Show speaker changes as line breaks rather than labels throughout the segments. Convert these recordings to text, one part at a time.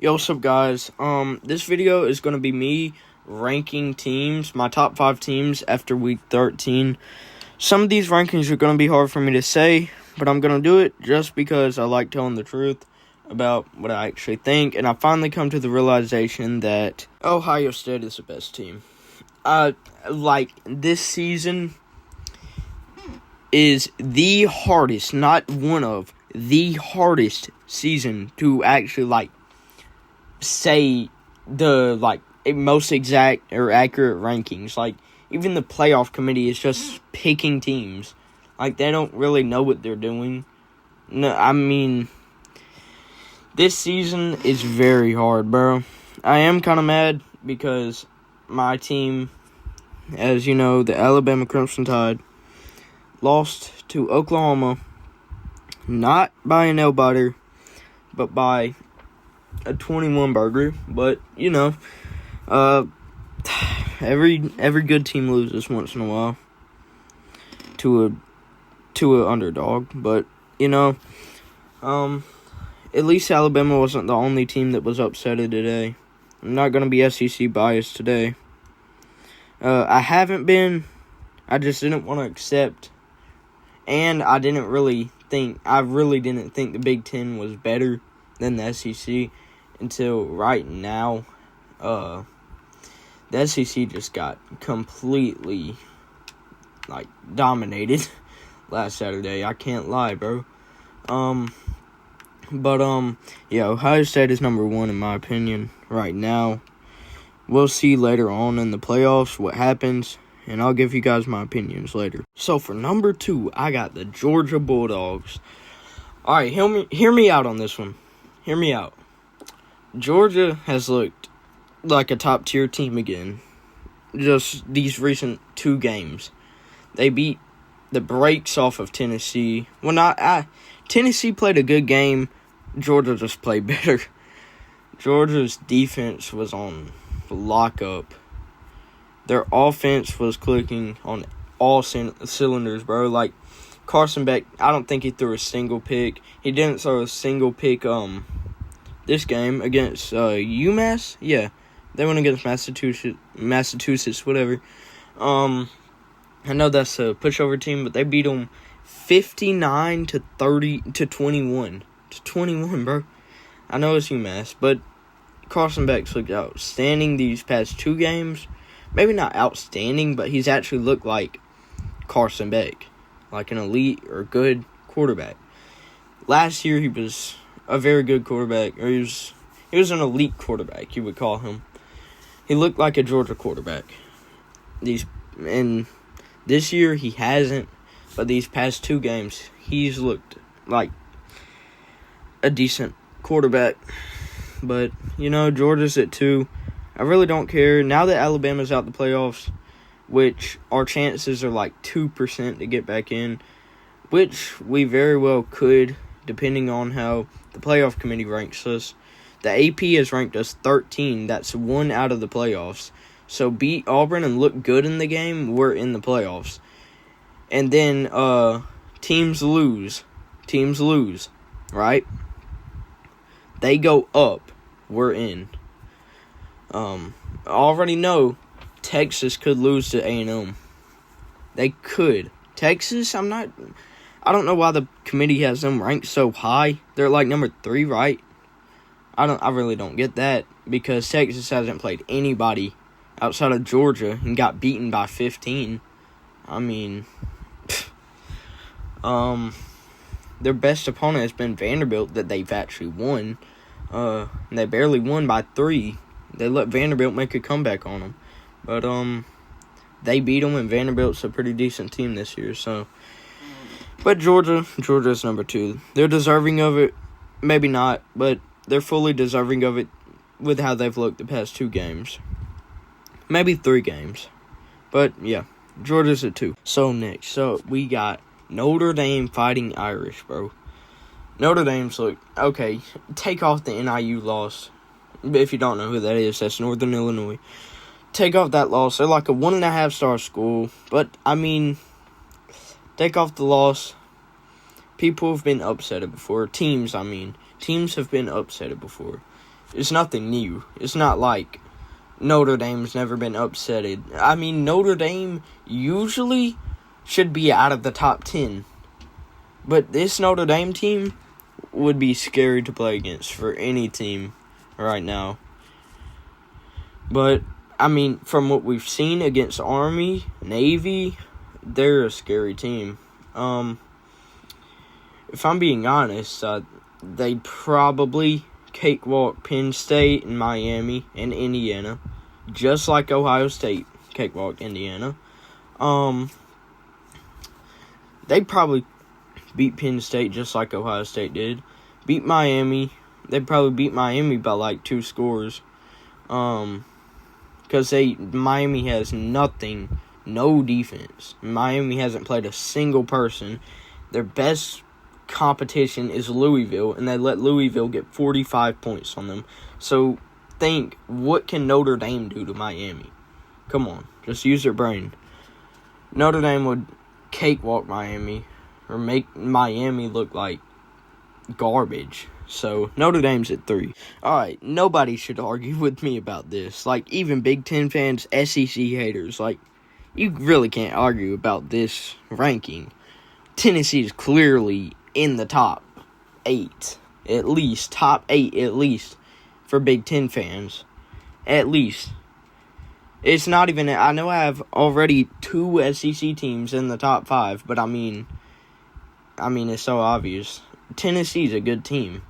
Yo, what's up, guys? This video is going to be me ranking teams, my top 5 teams after week 13. Some of these rankings are going to be hard for me to say, but I'm going to do it just because I like telling the truth about what I actually think, and I finally come to the realization that Ohio State is the best team. This season is the hardest, not one of, the hardest season to actually, say the most exact or accurate rankings. Even the playoff committee is just picking teams. They don't really know what they're doing. No, I mean, this season is very hard, bro. I am kind of mad because my team, as you know, the Alabama Crimson Tide, lost to Oklahoma, not by a nail biter, but by a 21 burger. But every good team loses once in a while to a underdog. But at least Alabama wasn't the only team that was upsetted today. I'm not gonna be SEC biased today. I haven't been. I just didn't want to accept, and I really didn't think the Big Ten was better than the SEC until right now. The SEC just got completely dominated last Saturday. I can't lie, bro. Ohio State is number 1 in my opinion right now. We'll see later on in the playoffs what happens, and I'll give you guys my opinions later. So for number 2, I got the Georgia Bulldogs. All right, hear me out on this one. Hear me out. Georgia has looked like a top-tier team again. Just these recent 2 games. They beat the brakes off of Tennessee. Tennessee played a good game. Georgia just played better. Georgia's defense was on lockup. Their offense was clicking on all cylinders, bro. Carson Beck, I don't think he threw a single pick. He didn't throw a single pick this game against UMass. Yeah, they went against Massachusetts, whatever. I know that's a pushover team, but they beat them 59 to 21, bro. I know it's UMass, but Carson Beck's looked outstanding these past 2 games. Maybe not outstanding, but he's actually looked like Carson Beck, like an elite or good quarterback. Last year, he was a very good quarterback, or he was an elite quarterback, you would call him. He looked like a Georgia quarterback. And this year, he hasn't, but these past 2 games, he's looked like a decent quarterback. But, Georgia's at 2. I really don't care. Now that Alabama's out the playoffs, which our chances are 2% to get back in, which we very well could, depending on how the playoff committee ranks us. The AP has ranked us 13. That's 1 out of the playoffs. So beat Auburn and look good in the game, we're in the playoffs. And then teams lose, right? They go up, we're in. I already know Texas could lose to A&M. They could. Texas, I don't know why the committee has them ranked so high. They're number 3, right? I really don't get that, because Texas hasn't played anybody outside of Georgia and got beaten by 15. I mean, their best opponent has been Vanderbilt that they've actually won. And they barely won by 3. They let Vanderbilt make a comeback on them. But they beat them, and Vanderbilt's a pretty decent team this year. So, but Georgia's number 2. They're deserving of it. Maybe not, but they're fully deserving of it with how they've looked the past 2 games. Maybe 3 games. But, yeah, Georgia's at 2. So, next, we got Notre Dame Fighting Irish, bro. Notre Dame's okay, take off the NIU loss. If you don't know who that is, that's Northern Illinois. Take off that loss. They're a 1.5-star school. But, take off the loss. People have been upset before. Teams have been upset before. It's nothing new. It's not like Notre Dame's never been upsetted. I mean, Notre Dame usually should be out of the top 10. But this Notre Dame team would be scary to play against for any team right now. But, I mean, from what we've seen against Army, Navy, they're a scary team. If I'm being honest, they'd probably cakewalk Penn State and Miami and Indiana, just like Ohio State cakewalked Indiana. They'd probably beat Penn State just like Ohio State did. Beat Miami. They'd probably beat Miami by like 2 scores. Because Miami has no defense. Miami hasn't played a single person. Their best competition is Louisville, and they let Louisville get 45 points on them. So think, what can Notre Dame do to Miami? Come on, just use your brain. Notre Dame would cakewalk Miami or make Miami look like garbage. So Notre Dame's at 3. Alright, nobody should argue with me about this. Like, even Big Ten fans, SEC haters, like, you really can't argue about this ranking. Tennessee is clearly in the top 8, at least, top 8 at least, for Big Ten fans, at least. It's not even, I know I have already 2 SEC teams in the top 5, but I mean, it's so obvious. Tennessee's a good team.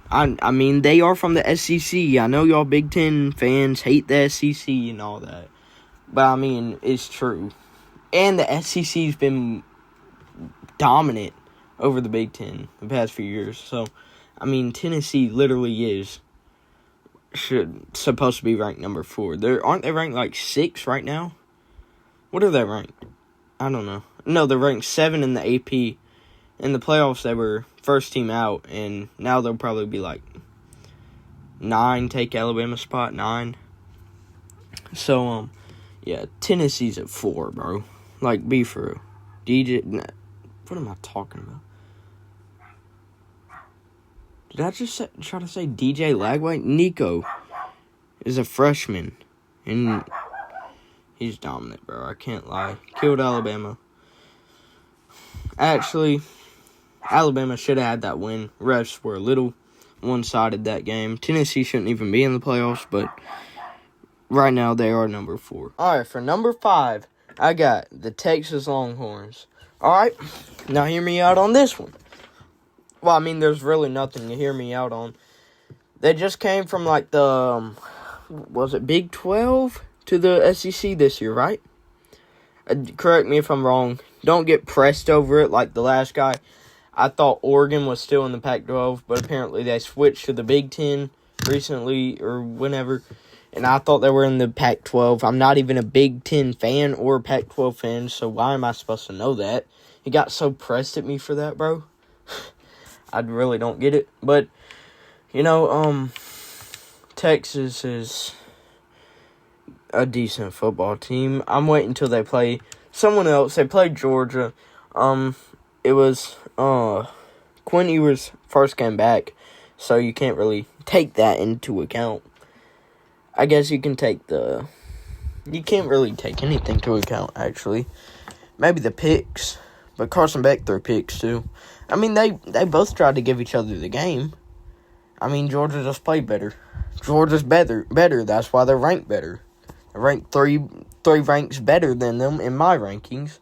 I mean, they are from the SEC. I know y'all Big Ten fans hate the SEC and all that, but I mean, it's true. And the SEC's been dominant over the Big Ten the past few years. So, I mean, Tennessee literally is supposed to be ranked number 4. Aren't they ranked like 6 right now? What are they ranked? I don't know. No, they're ranked 7 in the AP. In the playoffs, they were first team out, and now they'll probably be like 9, take Alabama's spot, 9. So, yeah, Tennessee's at 4, bro. Like, be for real. What am I talking about? Did I just try to say DJ Lagway? Nico is a freshman, and he's dominant, bro. I can't lie. Killed Alabama. Actually, Alabama should have had that win. Refs were a little one-sided that game. Tennessee shouldn't even be in the playoffs, but right now they are number 4. All right, for number 5, I got the Texas Longhorns. All right, now hear me out on this one. Well, I mean, there's really nothing to hear me out on. They just came from, like, the, was it Big 12 to the SEC this year, right? Correct me if I'm wrong. Don't get pressed over it like the last guy. I thought Oregon was still in the Pac-12, but apparently they switched to the Big Ten recently or whenever, and I thought they were in the Pac-12. I'm not even a Big Ten fan or a Pac-12 fan, so why am I supposed to know that? He got so pressed at me for that, bro. I really don't get it. But, you know, Texas is a decent football team. I'm waiting until they play someone else. They played Georgia. It was Quinn Ewers' first game back, so you can't really take that into account. I guess you can take you can't really take anything into account, actually. Maybe the picks, but Carson Beck threw picks, too. I mean, they both tried to give each other the game. I mean, Georgia just played better. Georgia's better. That's why they're ranked better. They're ranked three ranks better than them in my rankings.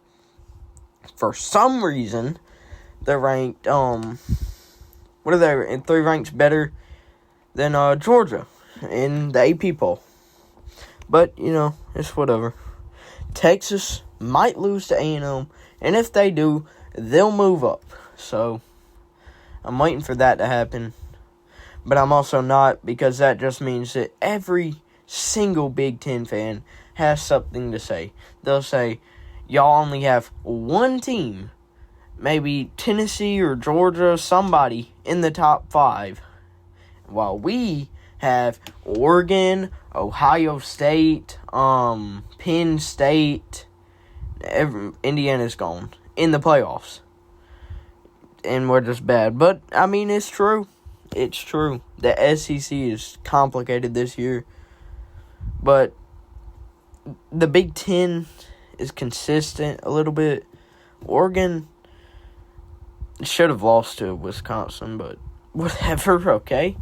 For some reason, they're ranked, what are they, in 3 ranks better than Georgia in the AP poll. But, you know, it's whatever. Texas might lose to A&M, and if they do, they'll move up. So, I'm waiting for that to happen. But I'm also not, because that just means that every single Big Ten fan has something to say. They'll say, y'all only have one team, maybe Tennessee or Georgia, somebody in the top 5, while we have Oregon, Ohio State, Penn State, Indiana's gone in the playoffs. And we're just bad. But, I mean, it's true. it's true. The SEC is complicated this year. But the Big Ten is consistent a little bit. Oregon should have lost to Wisconsin, but whatever, okay?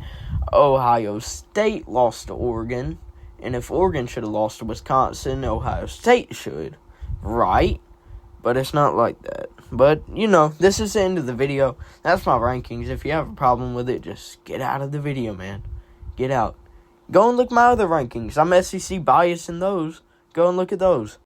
Ohio State lost to Oregon. And if Oregon should have lost to Wisconsin, Ohio State should, right? But it's not like that. But, this is the end of the video. That's my rankings. If you have a problem with it, just get out of the video, man. Get out. Go and look at my other rankings. I'm SEC biased in those. Go and look at those.